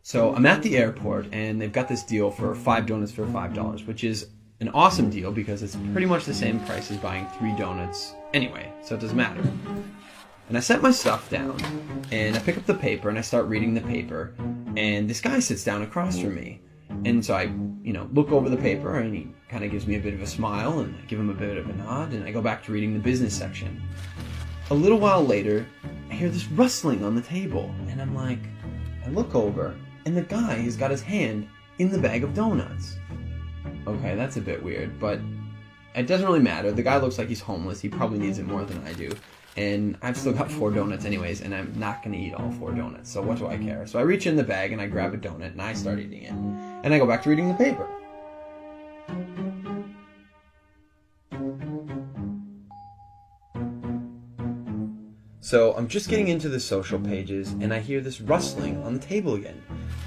So I'm at the airport, and they've got this deal for 5 donuts for $5, which is an awesome deal because it's pretty much the same price as buying 3 donuts anyway, so it doesn't matter. And I set my stuff down, and I pick up the paper, and I start reading the paper, and this guy sits down across from me. And so I, look over the paper, and he kind of gives me a bit of a smile, and I give him a bit of a nod, and I go back to reading the business section. A little while later, I hear this rustling on the table, and I look over, and the guy has got his hand in the bag of donuts. Okay, that's a bit weird, but it doesn't really matter. The guy looks like he's homeless. He probably needs it more than I do. And I've still got 4 donuts anyways, and I'm not going to eat all 4 donuts, so what do I care? So I reach in the bag, and I grab a donut, and I start eating it. And I go back to reading the paper. So I'm just getting into the social pages, and I hear this rustling on the table again.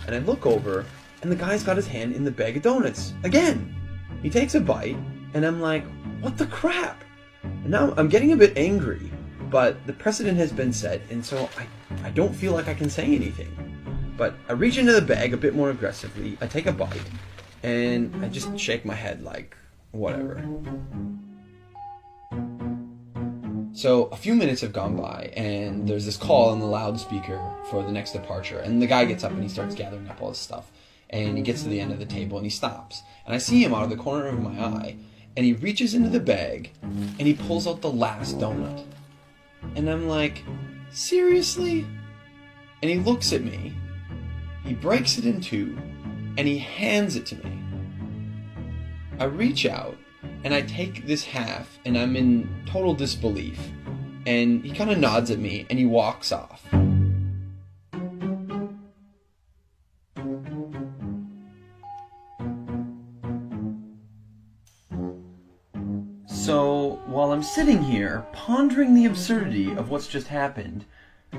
And I look over, and the guy's got his hand in the bag of donuts again. He takes a bite, and I'm like, what the crap? And now I'm getting a bit angry, but the precedent has been set, and so I don't feel like I can say anything. But I reach into the bag a bit more aggressively, I take a bite, and I just shake my head like, whatever. So a few minutes have gone by, and there's this call on the loudspeaker for the next departure, and the guy gets up and he starts gathering up all his stuff, and he gets to the end of the table and he stops, and I see him out of the corner of my eye, and he reaches into the bag and he pulls out the last donut, and I'm like, seriously? And he looks at me, he breaks it in 2, and he hands it to me. I reach out and I take this half, and I'm in total disbelief. And he kind of nods at me, and he walks off. So, while I'm sitting here, pondering the absurdity of what's just happened,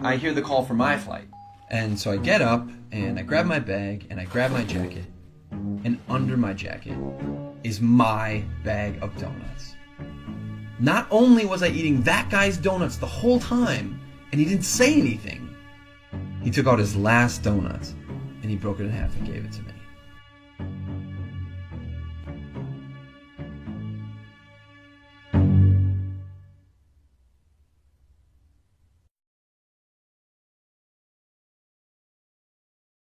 I hear the call for my flight. And so I get up, and I grab my bag, and I grab my jacket, and under my jacket is my bag of donuts. Not only was I eating that guy's donuts the whole time, and he didn't say anything, he took out his last donuts, and he broke it in half and gave it to me.